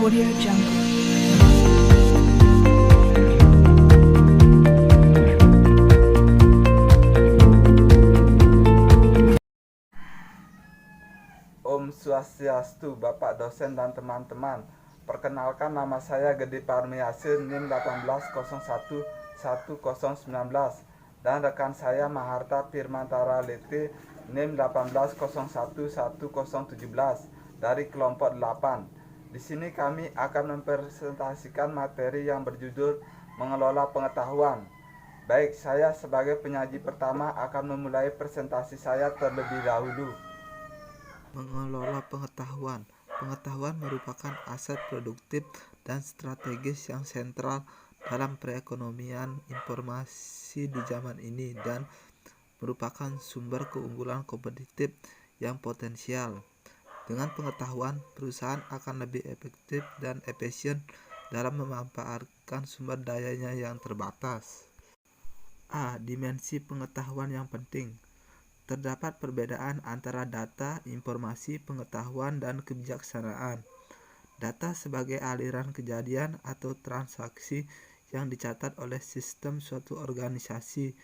Audio Jungle. Om Swastiastu, Bapak dosen dan teman-teman. Perkenalkan, nama saya Gede Parmiasin, NIM 18011019, dan rekan saya Maharta Firmantara Lete, NIM 18011017 dari kelompok 8. Di sini kami akan mempresentasikan materi yang berjudul Mengelola Pengetahuan. Baik, saya sebagai penyaji pertama akan memulai presentasi saya terlebih dahulu. Mengelola pengetahuan. Pengetahuan merupakan aset produktif dan strategis yang sentral dalam perekonomian informasi di zaman ini dan merupakan sumber keunggulan kompetitif yang potensial. Dengan pengetahuan, perusahaan akan lebih efektif dan efisien dalam memanfaatkan sumber dayanya yang terbatas. A. Dimensi pengetahuan yang penting. Terdapat perbedaan antara data, informasi, pengetahuan, dan kebijaksanaan. Data sebagai aliran kejadian atau transaksi yang dicatat oleh sistem suatu organisasi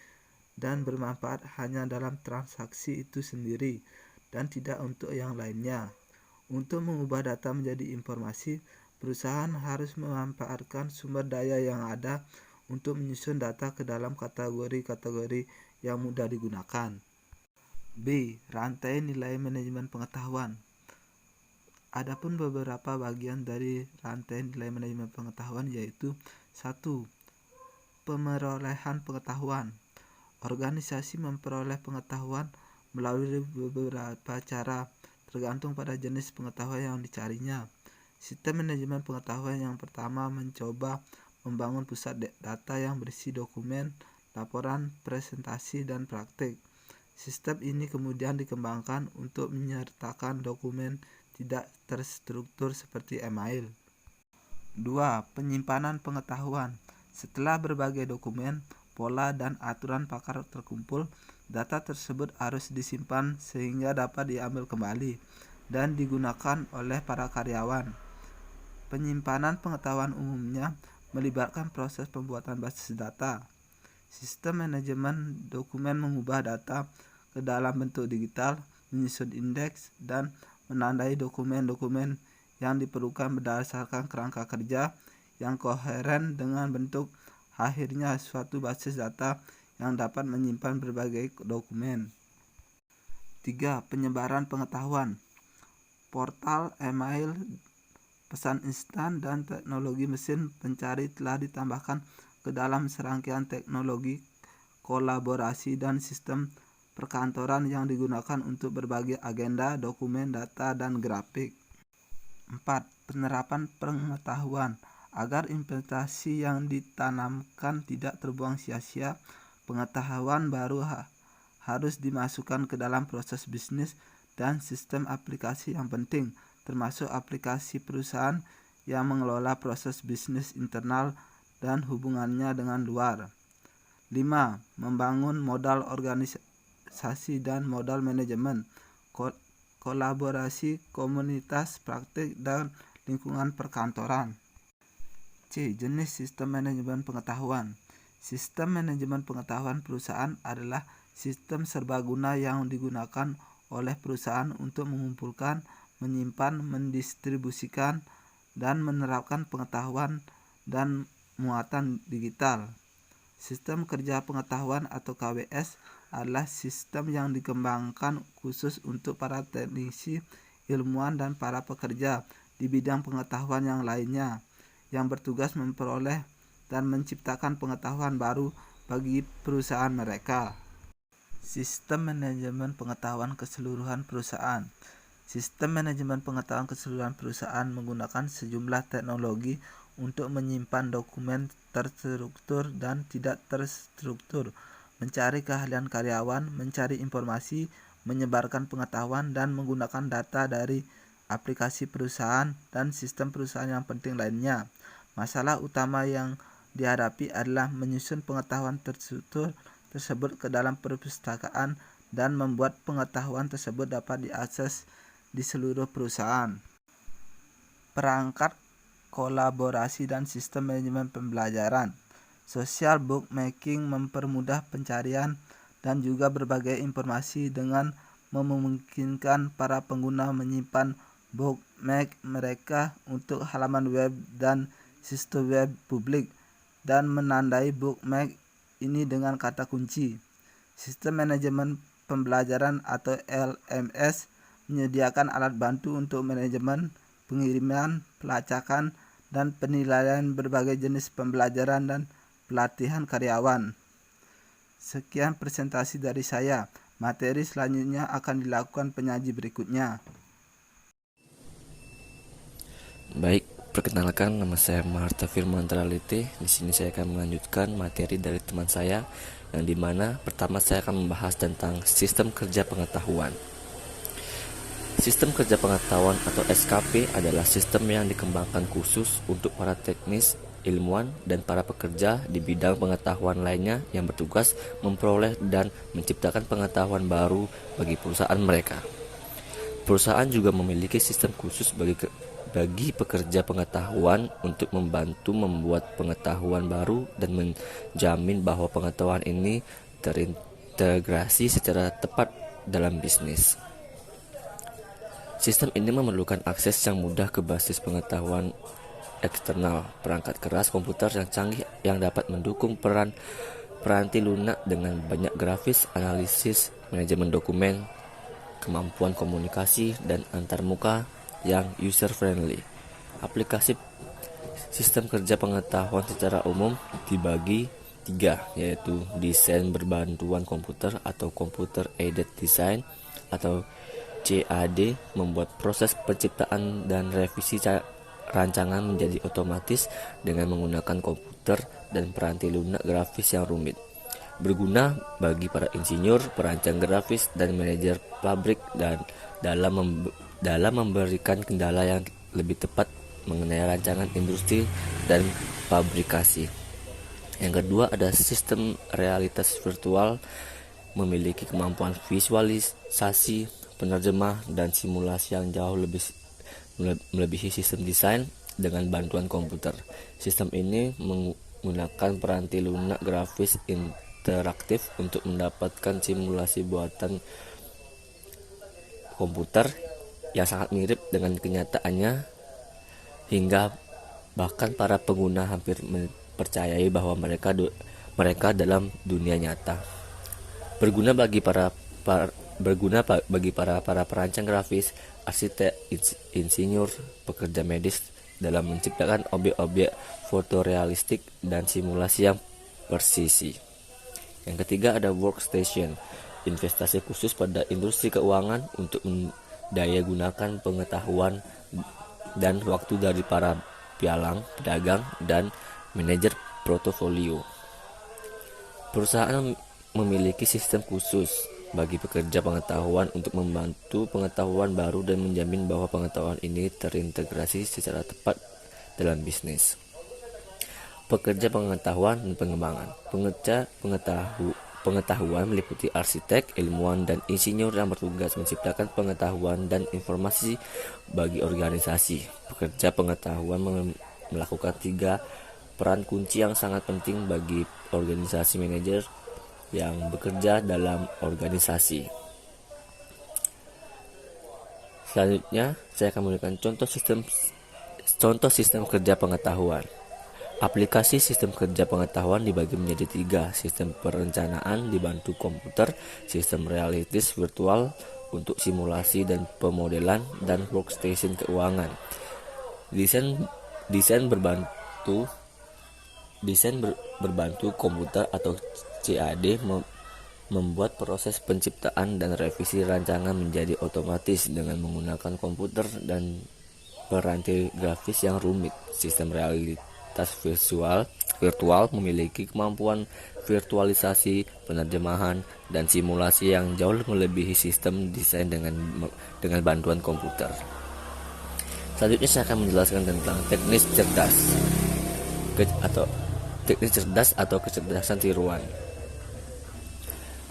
dan bermanfaat hanya dalam transaksi itu sendiri dan tidak untuk yang lainnya. Untuk mengubah data menjadi informasi, perusahaan harus memanfaatkan sumber daya yang ada untuk menyusun data ke dalam kategori-kategori yang mudah digunakan. B. Rantai nilai manajemen pengetahuan. Adapun beberapa bagian dari rantai nilai manajemen pengetahuan yaitu 1. Pemerolehan pengetahuan. Organisasi memperoleh pengetahuan melalui beberapa cara, tergantung pada jenis pengetahuan yang dicarinya. Sistem manajemen pengetahuan yang pertama mencoba membangun pusat data yang berisi dokumen, laporan, presentasi, dan praktik. Sistem ini kemudian dikembangkan untuk menyertakan dokumen tidak terstruktur seperti email. 2. Penyimpanan pengetahuan. Setelah berbagai dokumen, pola, dan aturan pakar terkumpul, data tersebut harus disimpan sehingga dapat diambil kembali dan digunakan oleh para karyawan. Penyimpanan pengetahuan umumnya melibatkan proses pembuatan basis data. Sistem manajemen dokumen mengubah data ke dalam bentuk digital, menyusun indeks, dan menandai dokumen-dokumen yang diperlukan berdasarkan kerangka kerja yang koheren dengan bentuk akhirnya suatu basis data yang dapat menyimpan berbagai dokumen. 3. Penyebaran pengetahuan. Portal, email, pesan instan, dan teknologi mesin pencari telah ditambahkan ke dalam serangkaian teknologi kolaborasi dan sistem perkantoran yang digunakan untuk berbagi agenda, dokumen, data, dan grafik. 4. Penerapan pengetahuan. Agar investasi yang ditanamkan tidak terbuang sia-sia, pengetahuan baru harus dimasukkan ke dalam proses bisnis dan sistem aplikasi yang penting, termasuk aplikasi perusahaan yang mengelola proses bisnis internal dan hubungannya dengan luar. 5. Membangun modal organisasi dan modal manajemen, kolaborasi, komunitas, praktik, dan lingkungan perkantoran. C. Jenis sistem manajemen pengetahuan. Sistem manajemen pengetahuan perusahaan adalah sistem serbaguna yang digunakan oleh perusahaan untuk mengumpulkan, menyimpan, mendistribusikan, dan menerapkan pengetahuan dan muatan digital. Sistem kerja pengetahuan atau KWS adalah sistem yang dikembangkan khusus untuk para teknisi, ilmuwan, dan para pekerja di bidang pengetahuan yang lainnya yang bertugas memperoleh dan menciptakan pengetahuan baru bagi perusahaan mereka. Sistem manajemen pengetahuan keseluruhan perusahaan. Sistem manajemen pengetahuan keseluruhan perusahaan menggunakan sejumlah teknologi untuk menyimpan dokumen terstruktur dan tidak terstruktur, mencari keahlian karyawan, mencari informasi, menyebarkan pengetahuan, dan menggunakan data dari aplikasi perusahaan dan sistem perusahaan yang penting lainnya. Masalah utama yang dihadapi adalah menyusun pengetahuan terstruktur tersebut ke dalam perpustakaan dan membuat pengetahuan tersebut dapat diakses di seluruh perusahaan. Perangkat kolaborasi dan sistem manajemen pembelajaran. Social bookmaking mempermudah pencarian dan juga berbagai informasi dengan memungkinkan para pengguna menyimpan bookmark mereka untuk halaman web dan situs web publik dan menandai bookmark ini dengan kata kunci. Sistem manajemen pembelajaran atau LMS menyediakan alat bantu untuk manajemen, pengiriman, pelacakan, dan penilaian berbagai jenis pembelajaran dan pelatihan karyawan. Sekian presentasi dari saya. Materi selanjutnya akan dilakukan penyaji berikutnya. Baik, perkenalkan, nama saya Maharta Firman Tralite. Di sini saya akan melanjutkan materi dari teman saya, yang dimana pertama saya akan membahas tentang sistem kerja pengetahuan. Sistem kerja pengetahuan atau SKP adalah sistem yang dikembangkan khusus untuk para teknis, ilmuwan, dan para pekerja di bidang pengetahuan lainnya yang bertugas memperoleh dan menciptakan pengetahuan baru bagi perusahaan mereka. Perusahaan juga memiliki sistem khusus bagi pekerja pengetahuan untuk membantu membuat pengetahuan baru dan menjamin bahwa pengetahuan ini terintegrasi secara tepat dalam bisnis. Sistem ini memerlukan akses yang mudah ke basis pengetahuan eksternal, perangkat keras komputer yang canggih yang dapat mendukung peranti lunak dengan banyak grafis, analisis, manajemen dokumen, kemampuan komunikasi, dan antarmuka yang user-friendly. Aplikasi sistem kerja pengetahuan secara umum dibagi 3, yaitu desain berbantuan komputer atau Computer Aided Design atau CAD, membuat proses penciptaan dan revisi rancangan menjadi otomatis dengan menggunakan komputer dan peranti lunak grafis yang rumit. Berguna bagi para insinyur, perancang grafis, dan manajer pabrik dan dalam memberikan kendala yang lebih tepat mengenai rancangan industri dan pabrikasi. Yang kedua ada sistem realitas virtual, memiliki kemampuan visualisasi, penerjemah, dan simulasi yang jauh melebihi sistem desain dengan bantuan komputer. Sistem ini menggunakan peranti lunak grafis interaktif untuk mendapatkan simulasi buatan komputer yang sangat mirip dengan kenyataannya, hingga bahkan para pengguna hampir percayai bahwa mereka dalam dunia nyata. Berguna bagi para perancang grafis, arsitek, insinyur, pekerja medis dalam menciptakan objek-objek fotorealistik dan simulasi yang persisi. Yang ketiga ada workstation, investasi khusus pada industri keuangan untuk mendaya gunakan pengetahuan dan waktu dari para pialang, pedagang, dan manajer portofolio. Perusahaan memiliki sistem khusus bagi pekerja pengetahuan untuk membantu pengetahuan baru dan menjamin bahwa pengetahuan ini terintegrasi secara tepat dalam bisnis. Pekerja pengetahuan dan pengembangan. Pengetahuan meliputi arsitek, ilmuwan, dan insinyur yang bertugas menciptakan pengetahuan dan informasi bagi organisasi. Pekerja pengetahuan melakukan 3 peran kunci yang sangat penting bagi organisasi manajer yang bekerja dalam organisasi. Selanjutnya, saya akan memberikan contoh sistem kerja pengetahuan. Aplikasi sistem kerja pengetahuan dibagi menjadi 3, sistem perencanaan dibantu komputer, sistem realitas virtual untuk simulasi dan pemodelan, dan workstation keuangan. Desain berbantu komputer atau CAD membuat proses penciptaan dan revisi rancangan menjadi otomatis dengan menggunakan komputer dan peranti grafis yang rumit. Sistem realitas virtual memiliki kemampuan virtualisasi, penerjemahan, dan simulasi yang jauh melebihi sistem desain dengan bantuan komputer. Selanjutnya saya akan menjelaskan tentang teknis cerdas atau kecerdasan tiruan.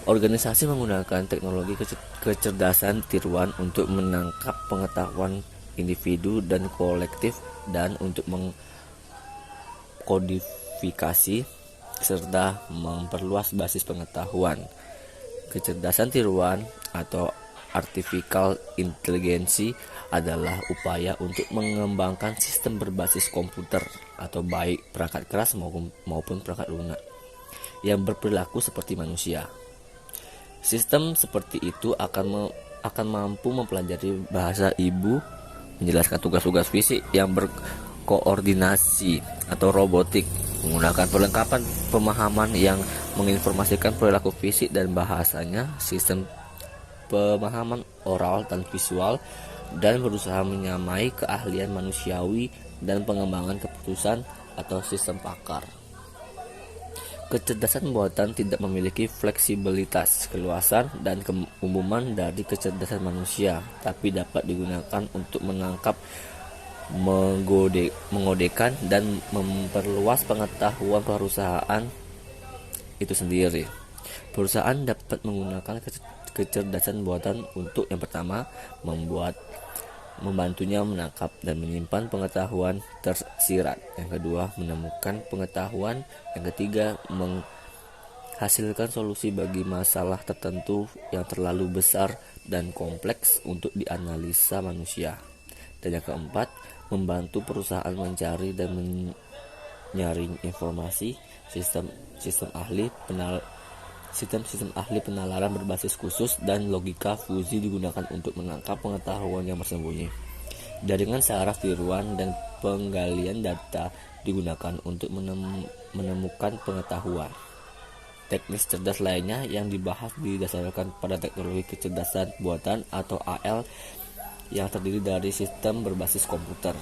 Organisasi menggunakan teknologi kecerdasan tiruan untuk menangkap pengetahuan individu dan kolektif, dan untuk mengkodifikasi serta memperluas basis pengetahuan. Kecerdasan tiruan atau artificial intelligence adalah upaya untuk mengembangkan sistem berbasis komputer atau baik perangkat keras maupun perangkat lunak yang berperilaku seperti manusia. Sistem seperti itu akan mampu mempelajari bahasa ibu, menjelaskan tugas-tugas fisik yang berkoordinasi atau robotik, menggunakan perlengkapan pemahaman yang menginformasikan perilaku fisik dan bahasanya, sistem pemahaman oral dan visual, dan berusaha menyamai keahlian manusiawi dan pengembangan keputusan atau sistem pakar. Kecerdasan buatan tidak memiliki fleksibilitas, keluasan, dan keumuman dari kecerdasan manusia, tapi dapat digunakan untuk menangkap, mengodekan, dan memperluas pengetahuan perusahaan itu sendiri. Perusahaan dapat menggunakan kecerdasan buatan untuk yang pertama membantunya menangkap dan menyimpan pengetahuan tersirat, yang kedua menemukan pengetahuan, yang ketiga menghasilkan solusi bagi masalah tertentu yang terlalu besar dan kompleks untuk dianalisa manusia, dan yang keempat membantu perusahaan mencari dan menyaring informasi. Sistem ahli penalaran berbasis khusus dan logika fuzi digunakan untuk menangkap pengetahuan yang bersembunyi. Jaringan saraf tiruan dan penggalian data digunakan untuk menemukan pengetahuan. Teknis cerdas lainnya yang dibahas didasarkan pada teknologi kecerdasan buatan atau AL yang terdiri dari sistem berbasis komputer.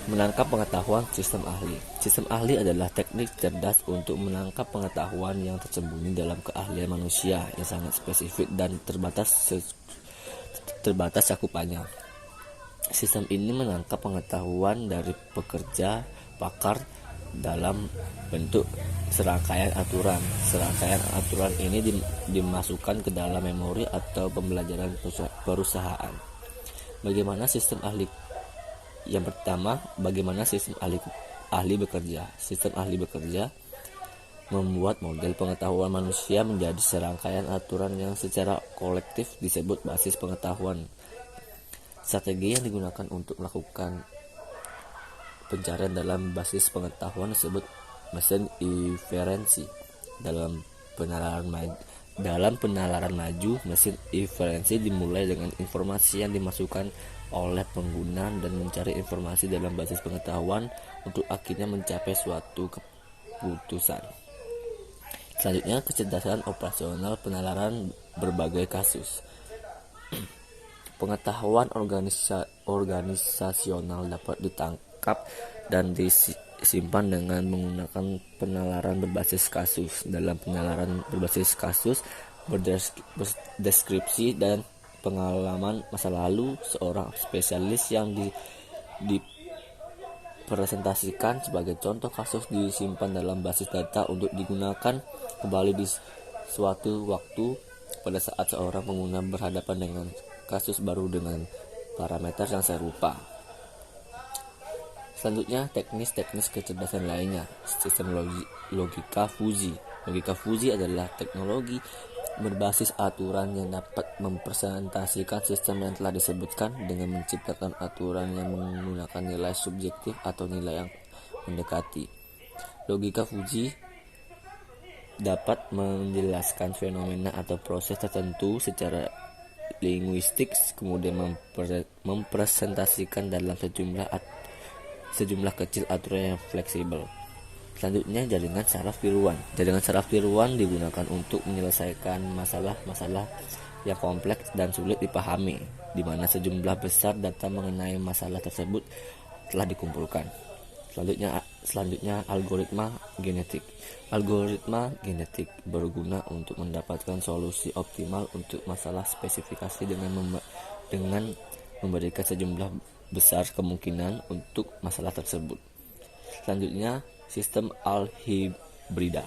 Menangkap pengetahuan sistem ahli. Sistem ahli adalah teknik cerdas untuk menangkap pengetahuan yang tersembunyi dalam keahlian manusia yang sangat spesifik dan terbatas cakupannya. Sistem ini menangkap pengetahuan dari pekerja pakar dalam bentuk serangkaian aturan. Serangkaian aturan ini dimasukkan ke dalam memori atau pembelajaran perusahaan. Bagaimana sistem ahli? Yang pertama, bagaimana sistem ahli bekerja? Sistem ahli bekerja membuat model pengetahuan manusia menjadi serangkaian aturan yang secara kolektif disebut basis pengetahuan. Strategi yang digunakan untuk melakukan pencarian dalam basis pengetahuan disebut mesin inferensi. Dalam penalaran maju, mesin inferensi dimulai dengan informasi yang dimasukkan oleh pengguna dan mencari informasi dalam basis pengetahuan untuk akhirnya mencapai suatu keputusan. Selanjutnya, kecerdasan operasional penalaran berbagai kasus. Pengetahuan organisasional dapat ditangkap dan disimpan dengan menggunakan penalaran berbasis kasus. Dalam penalaran berbasis kasus, berdeskripsi dan pengalaman masa lalu seorang spesialis yang dipresentasikan sebagai contoh kasus disimpan dalam basis data untuk digunakan kembali di suatu waktu pada saat seorang pengguna berhadapan dengan kasus baru dengan parameter yang serupa. Selanjutnya, teknis kecerdasan lainnya. Sistem logika fuzi. Logika fuzi adalah teknologi berbasis aturan yang dapat mempresentasikan sistem yang telah disebutkan dengan menciptakan aturan yang menggunakan nilai subjektif atau nilai yang mendekati. Logika fuzi dapat menjelaskan fenomena atau proses tertentu secara linguistik, kemudian mempresentasikan dalam sejumlah kecil aturan yang fleksibel. Selanjutnya, jaringan saraf tiruan. Jaringan saraf tiruan digunakan untuk menyelesaikan masalah-masalah yang kompleks dan sulit dipahami, di mana sejumlah besar data mengenai masalah tersebut telah dikumpulkan. Selanjutnya algoritma genetik. Algoritma genetik berguna untuk mendapatkan solusi optimal untuk masalah spesifikasi dengan memberikan sejumlah besar kemungkinan untuk masalah tersebut. Selanjutnya, sistem alhibrida.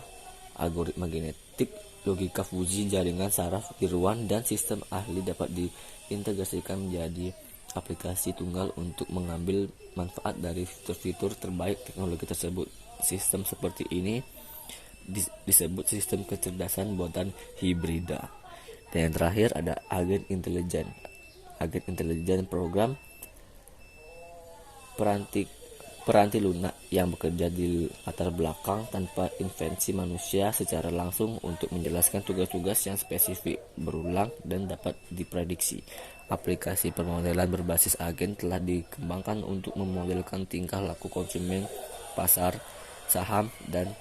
Algoritma genetik, logika fuzi, jaringan saraf tiruan, dan sistem ahli dapat integrasikan menjadi aplikasi tunggal untuk mengambil manfaat dari fitur-fitur terbaik teknologi tersebut. Sistem seperti ini disebut sistem kecerdasan buatan hibrida. Dan yang terakhir ada agen intelijen. Agen intelijen program peranti lunak yang bekerja di latar belakang tanpa intervensi manusia secara langsung untuk menjelaskan tugas-tugas yang spesifik, berulang, dan dapat diprediksi. Aplikasi permodelan berbasis agen telah dikembangkan untuk memodelkan tingkah laku konsumen, pasar, saham, dan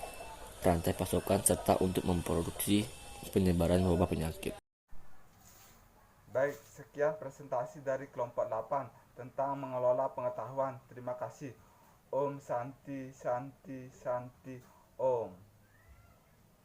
rantai pasokan, serta untuk memproduksi penyebaran wabah penyakit. Baik, sekian presentasi dari kelompok 8 tentang mengelola pengetahuan. Terima kasih. Om Santi Santi Santi Om.